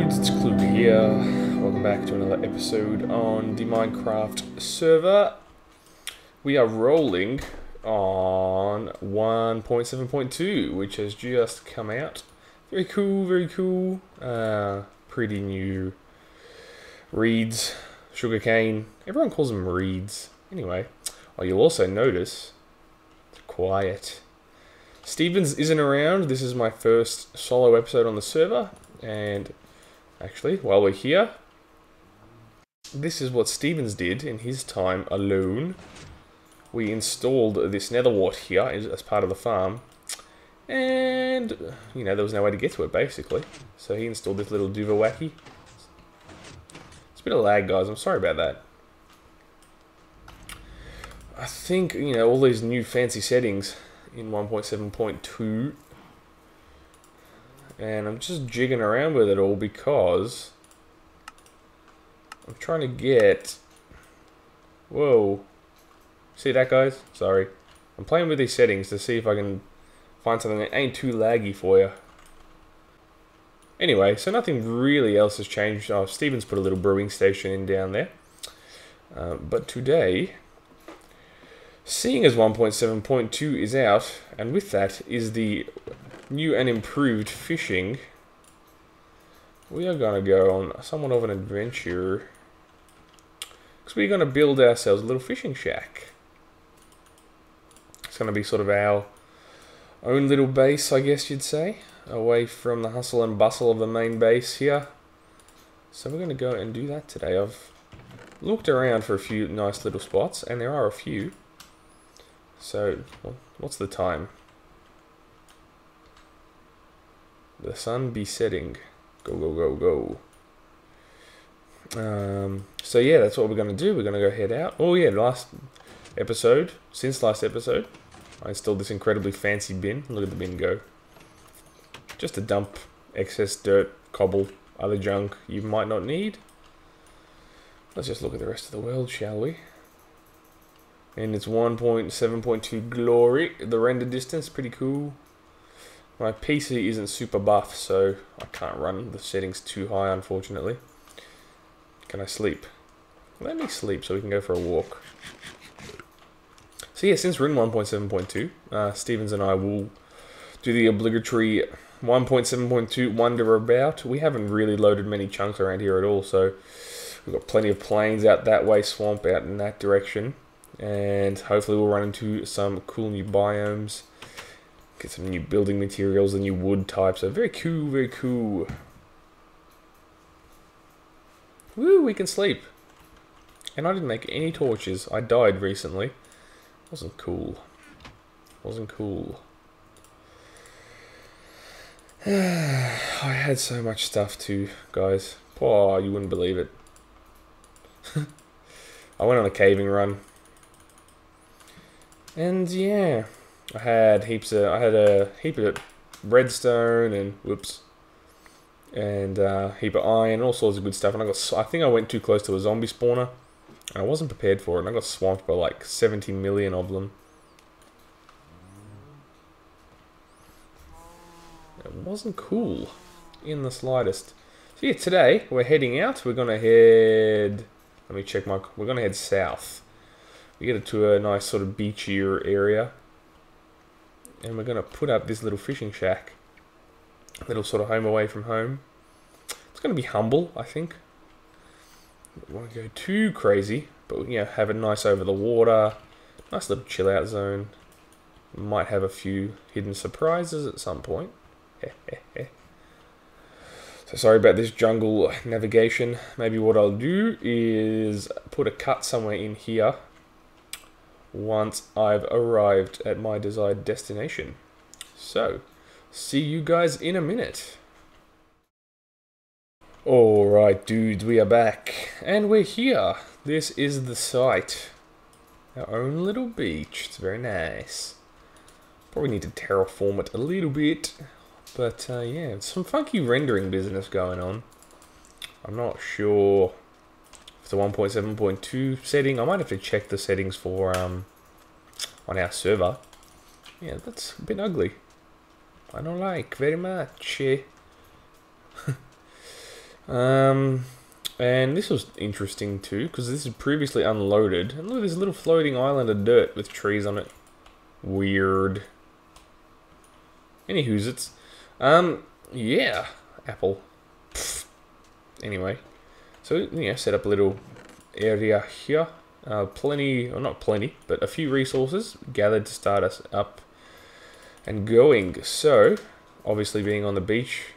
dudes, it's Klo0ga here. Welcome back to another episode on the Minecraft server. We are rolling on 1.7.2, which has just come out. Very cool, very cool. Pretty new reeds, sugarcane. Everyone calls them reeds. Anyway, you'll also notice it's quiet. Stevens isn't around. This is my first solo episode on the server, and actually, while we're here, this is what Stevens did in his time alone. We installed this nether wart here as part of the farm, and you know, there was no way to get to it basically. So he installed this little doovawacky. It's a bit of lag, guys. I'm sorry about that. I think, you know, all these new fancy settings in 1.7.2, and I'm just jigging around with it all because I'm trying to get... Whoa. See that, guys? Sorry. I'm playing with these settings to see if I can find something that ain't too laggy for you. Anyway, so nothing really else has changed. Oh, Steven's put a little brewing station in down there. But today, seeing as 1.7.2 is out, and with that is the new and improved fishing, we are going to go on somewhat of an adventure, because we're going to build ourselves a little fishing shack. It's going to be sort of our own little base, I guess you'd say, away from the hustle and bustle of the main base here. So we're going to go and do that today. I've looked around for a few nice little spots, and there are a few. So, what's the time? The sun be setting. Go, go, go, go. So yeah, that's what we're going to do. We're going to go head out. Oh yeah, since last episode, I installed this incredibly fancy bin. Look at the bin go. Just to dump excess dirt, cobble, other junk you might not need. Let's just look at the rest of the world, shall we? And it's 1.7.2 glory. The render distance, pretty cool. My PC isn't super buff, so I can't run the settings too high, unfortunately. Can I sleep? Let me sleep so we can go for a walk. So yeah, since we're in 1.7.2, Stevens and I will do the obligatory 1.7.2 wander about. We haven't really loaded many chunks around here at all, so we've got plenty of plains out that way, swamp out in that direction. And hopefully we'll run into some cool new biomes, get some new building materials, the new wood types. So very cool, very cool. Woo, we can sleep. And I didn't make any torches. I died recently. Wasn't cool. Wasn't cool. I had so much stuff too, guys. Oh, you wouldn't believe it. I went on a caving run. And yeah, I had a heap of redstone and and a heap of iron, all sorts of good stuff. And I think I went too close to a zombie spawner, and I wasn't prepared for it. And I got swamped by like 70 million of them. It wasn't cool in the slightest. So yeah, today we're heading out. We're gonna head. Let me check my. We're gonna head south. We get to a nice sort of beachier area, and we're going to put up this little fishing shack, little sort of home away from home. It's going to be humble, I think. Don't want to go too crazy, but you know, have a nice over the water, nice little chill out zone. Might have a few hidden surprises at some point. So sorry about this jungle navigation. Maybe what I'll do is put a cut somewhere in here once I've arrived at my desired destination. So, see you guys in a minute. Alright dudes, we are back. And we're here. This is the site. Our own little beach. It's very nice. Probably need to terraform it a little bit. But yeah, some funky rendering business going on. I'm not sure the 1.7.2 setting. I might have to check the settings for on our server. Yeah, that's a bit ugly. I don't like very much. And this was interesting too, because this is previously unloaded. And look at this little floating island of dirt with trees on it. Weird. Anywho's it's. Yeah. Apple. Pfft. Anyway. So, yeah, set up a little area here. Plenty, or not plenty, but a few resources gathered to start us up and going. So, obviously being on the beach,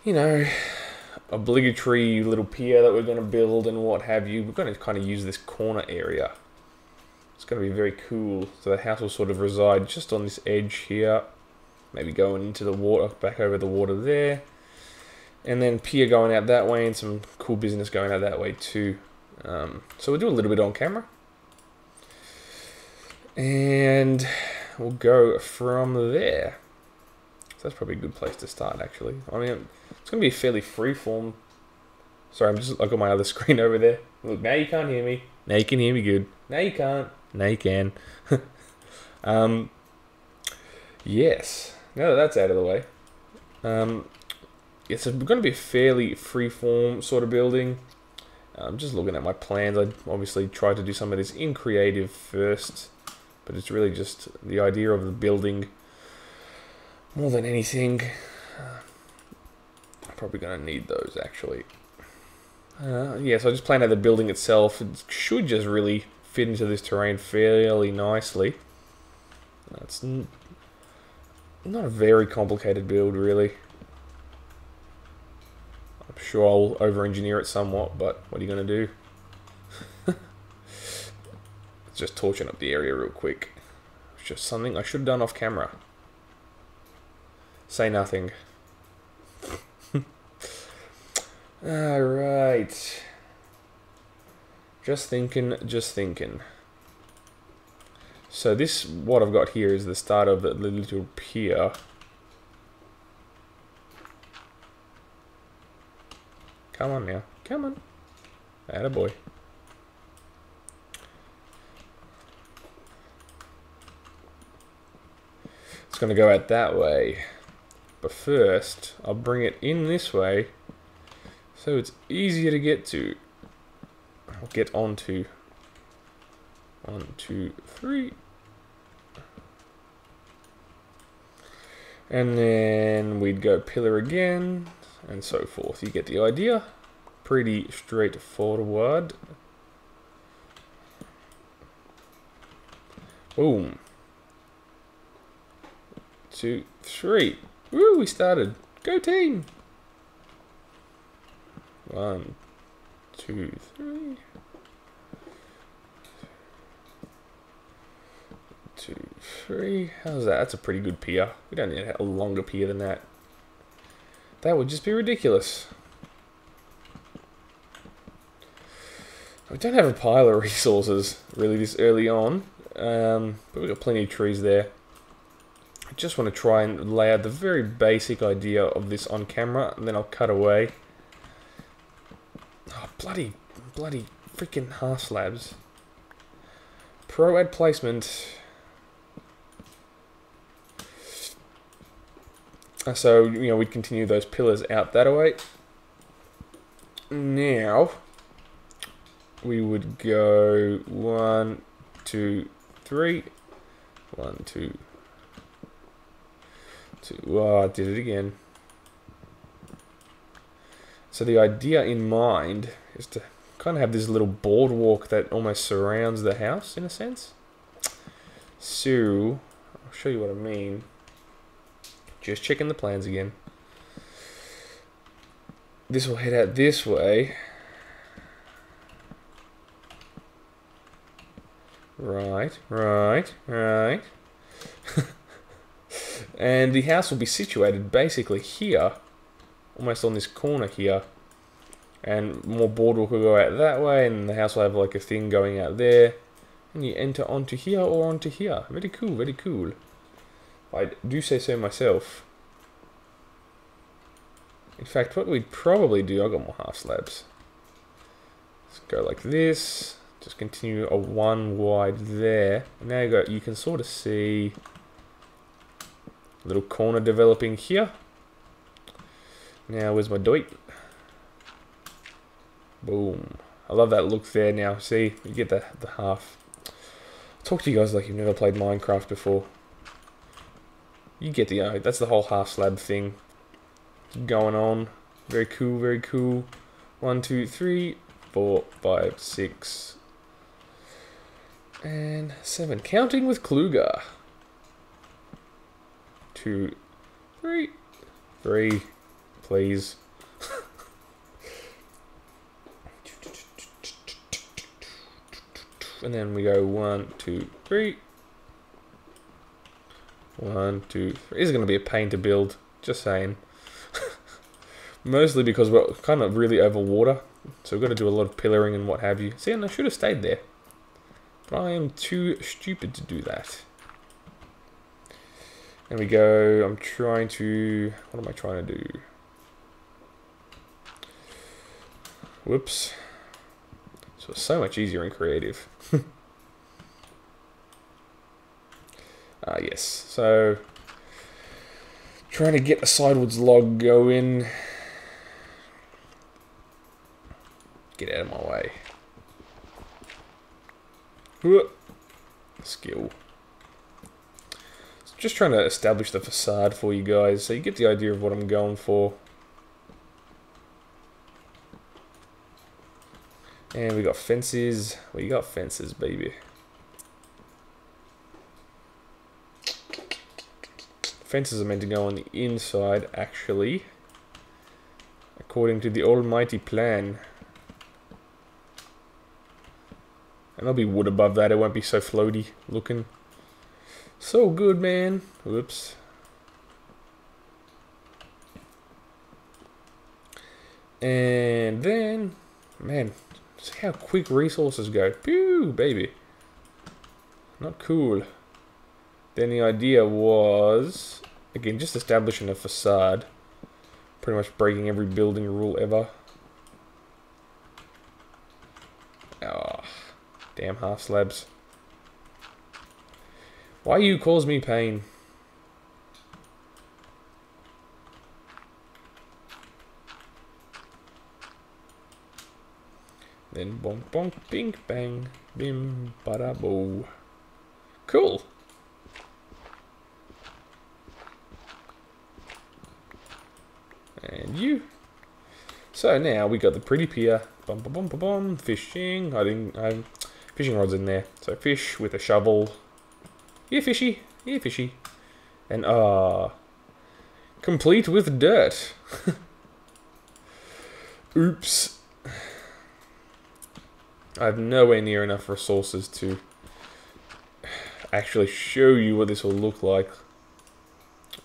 you know, obligatory little pier that we're going to build and what have you. We're going to kind of use this corner area. It's going to be very cool. So the house will sort of reside just on this edge here. Maybe going into the water, back over the water there. And then pier going out that way and some cool business going out that way too. So we'll do a little bit on camera. And we'll go from there. So that's probably a good place to start actually. I mean, it's going to be a fairly free form. Sorry, I've got my other screen over there. Look, now you can't hear me. Now you can hear me good. Now you can't. Now you can. Yes. Now that that's out of the way. Yeah, so it's going to be a fairly free-form sort of building. I'm just looking at my plans. I obviously tried to do some of this in creative first, but it's really just the idea of the building more than anything. I'm probably going to need those actually. Yeah, so I just planned out the building itself. It should just really fit into this terrain fairly nicely. It's not a very complicated build really. I'm sure I'll over-engineer it somewhat, but what are you going to do? It's just torching up the area real quick. It's just something I should have done off camera. Say nothing. Alright. Just thinking. So this, what I've got here is the start of the little pier. Come on now. Come on. Attaboy. It's going to go out that way. But first, I'll bring it in this way so it's easier to get to. I'll get onto. 1, 2, 3. And then we'd go pillar again. And so forth. You get the idea. Pretty straightforward. Boom. 2, 3. Woo, we started. Go team. 1, 2, 3. 2, 3. How's that? That's a pretty good pier. We don't need a longer pier than that. That would just be ridiculous. We don't have a pile of resources really this early on, but we've got plenty of trees there. I just want to try and lay out the very basic idea of this on camera, and then I'll cut away. Oh, bloody freaking half slabs. Pro ad placement. So, you know, we'd continue those pillars out that way. Now, we would go 1, 2, 3. 1, 2, 2. Oh, I did it again. So the idea in mind is to kind of have this little boardwalk that almost surrounds the house, in a sense. So, I'll show you what I mean. Just checking the plans again. This will head out this way. Right. And the house will be situated basically here, almost on this corner here. And more boardwalk will go out that way, and the house will have like a thing going out there. And you enter onto here or onto here. Very cool, very cool. I do say so myself. In fact, what we'd probably do, I've got more half slabs. Let's go like this. Just continue a 1 wide there. And now you can sort of see a little corner developing here. Now, where's my doit? Boom. I love that look there now. See, you get the half. Talk to you guys like you've never played Minecraft before. You get the that's the whole half slab thing going on. Very cool, very cool. 1, 2, 3, 4, 5, 6, and 7. Counting with Klo0ga. 2, 3, 3, please. And then we go 1, 2, 3. 1, 2, 3. This is going to be a pain to build. Just saying. Mostly because we're kind of really over water. So we've got to do a lot of pillaring and what have you. See, and I should have stayed there. But I am too stupid to do that. And we go, I'm trying to... What am I trying to do? Whoops. So it's so much easier in creative. Yes. So, trying to get a sidewards log going. Get out of my way. Skill. Just trying to establish the facade for you guys, so you get the idea of what I'm going for. And we got fences. We got fences, baby. Fences are meant to go on the inside, actually, according to the almighty plan. And there'll be wood above that. It won't be so floaty looking. So good, man. Whoops. And then, man, see how quick resources go. Pew, baby. Not cool. Then the idea was, again, just establishing a facade. Pretty much breaking every building rule ever. Oh, damn half slabs. Why you cause me pain? Then bonk bonk, bink bang, bim bada bo. Cool. And you. So now we got the pretty pier. Bum bum bum bum bum. Fishing. Fishing rods in there. So fish with a shovel. Yeah, fishy. Yeah, fishy. And complete with dirt. Oops. I have nowhere near enough resources to actually show you what this will look like.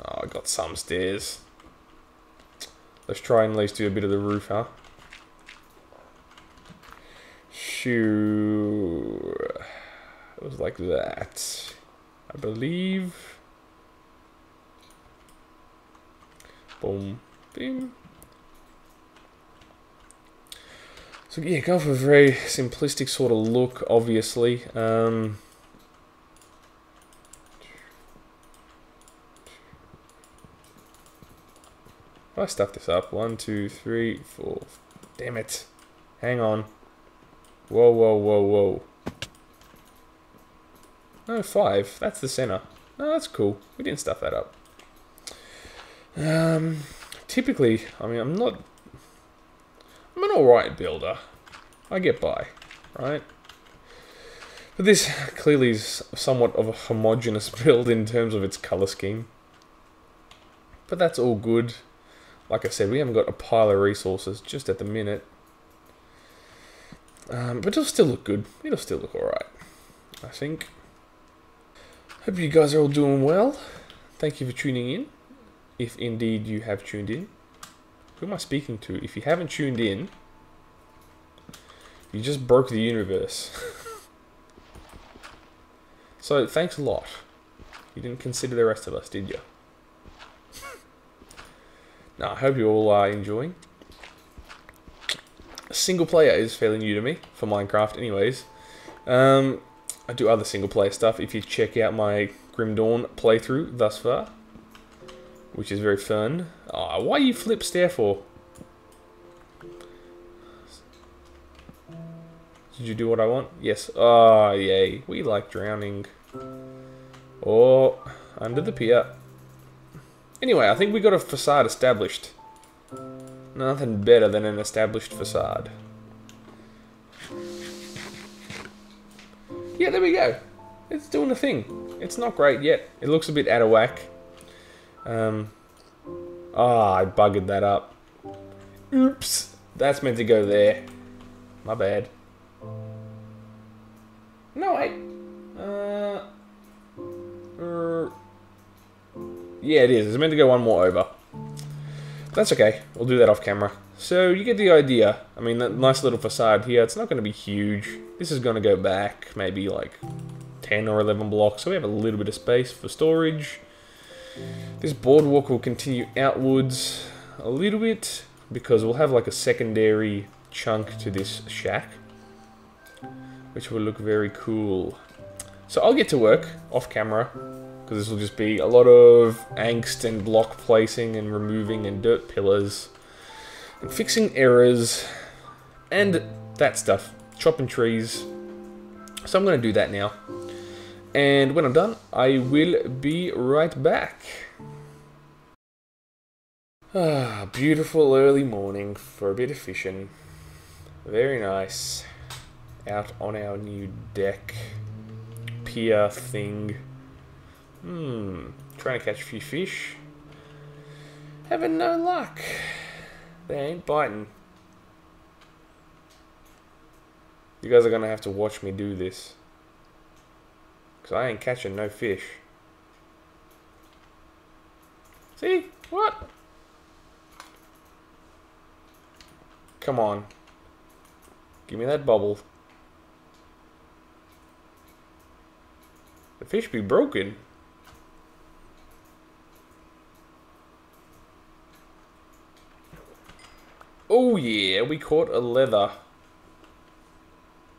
Oh, I got some stairs. Let's try and at least do a bit of the roof, huh? Sure. It was like that, I believe. Boom. Bing. So yeah, go for a very simplistic sort of look, obviously. I stuffed this up. 1, 2, 3, 4. Damn it. Hang on. Whoa, whoa, whoa, whoa. No, 5. That's the center. No, that's cool. We didn't stuff that up. Typically, I mean, I'm an alright builder. I get by, right? But this clearly is somewhat of a homogeneous build in terms of its color scheme. But that's all good. Like I said, we haven't got a pile of resources just at the minute. But it'll still look good. It'll still look alright, I think. Hope you guys are all doing well. Thank you for tuning in. If indeed you have tuned in. Who am I speaking to? If you haven't tuned in, you just broke the universe. So, thanks a lot. You didn't consider the rest of us, did you? Now, I hope you all are enjoying. Single player is fairly new to me, for Minecraft anyways. I do other single player stuff if you check out my Grim Dawn playthrough thus far, which is very fun. Oh, why you flip stare for? Did you do what I want? Yes. Oh, yay. We like drowning. Or under the pier. Anyway, I think we got a facade established. Nothing better than an established facade. Yeah, there we go. It's doing the thing. It's not great yet. It looks a bit out of whack. I buggered that up. Oops. That's meant to go there. My bad. No, wait. Yeah, it is. It's meant to go one more over. That's okay. We'll do that off camera. So, you get the idea. I mean, that nice little facade here, it's not going to be huge. This is going to go back maybe like 10 or 11 blocks, so we have a little bit of space for storage. This boardwalk will continue outwards a little bit, because we'll have like a secondary chunk to this shack, which will look very cool. So I'll get to work off camera, because this will just be a lot of angst and block placing and removing and dirt pillars and fixing errors and that stuff, chopping trees. So I'm going to do that now, and when I'm done I will be right back. Beautiful early morning for a bit of fishing. Very nice. Out on our new deck pier thing. Trying to catch a few fish. Having no luck. They ain't biting. You guys are gonna have to watch me do this, because I ain't catching no fish. See? What? Come on. Give me that bubble. The fish be broken. Oh yeah, we caught a leather.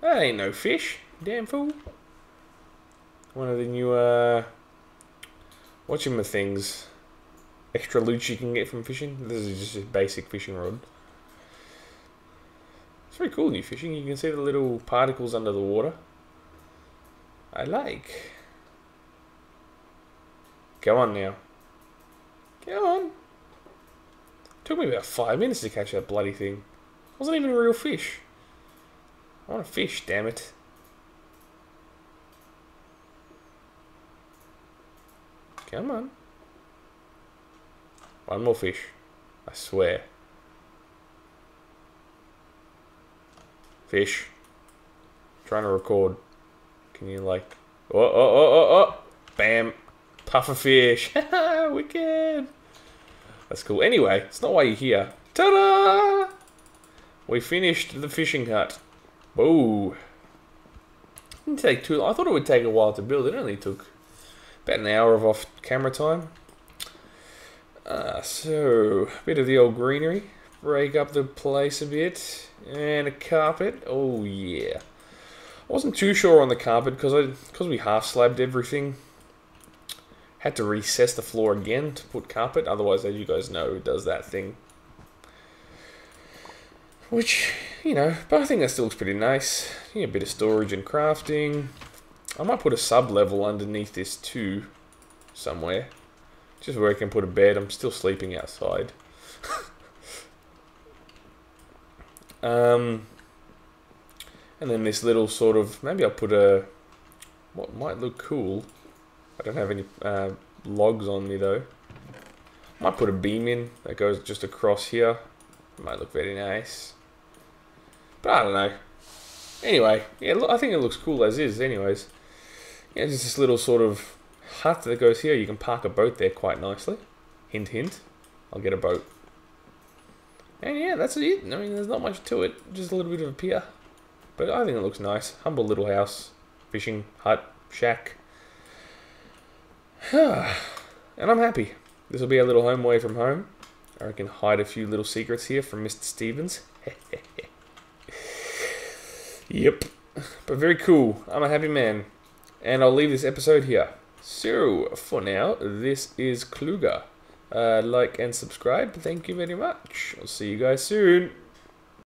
That ain't no fish, damn fool. One of the new, whatchamacallits, extra loot you can get from fishing. This is just a basic fishing rod. It's very cool new fishing. You can see the little particles under the water. I like. Come on now. Come on. Took me about 5 minutes to catch that bloody thing. Wasn't even a real fish. I want a fish, damn it. Come on. One more fish. I swear. Fish. Trying to record. Can you like... Oh. Bam. Puff a fish. Wicked. That's cool. Anyway, it's not why you're here. Ta-da! We finished the fishing hut. Whoa. Didn't take too long. I thought it would take a while to build. It only took about an hour of off-camera time. So, a bit of the old greenery. Break up the place a bit. And a carpet. Oh, yeah. I wasn't too sure on the carpet because we half-slabbed everything. Had to recess the floor again to put carpet. Otherwise, as you guys know, it does that thing. Which, you know, but I think that still looks pretty nice. Yeah, a bit of storage and crafting. I might put a sub-level underneath this too, somewhere. Just where I can put a bed. I'm still sleeping outside. And then this little sort of, maybe I'll put a, what might look cool. I don't have any logs on me though. Might put a beam in that goes just across here. Might look very nice. But I don't know. Anyway, yeah, I think it looks cool as is anyways. Yeah, just this little sort of hut that goes here. You can park a boat there quite nicely. Hint, hint. I'll get a boat. And yeah, that's it. I mean, there's not much to it. Just a little bit of a pier. But I think it looks nice. Humble little house. Fishing hut. Shack. And I'm happy. This will be a little home away from home. I can hide a few little secrets here from Mr. Stevens. Yep. But very cool. I'm a happy man. And I'll leave this episode here. So, for now, this is Klo0ga like and subscribe. Thank you very much. I'll see you guys soon.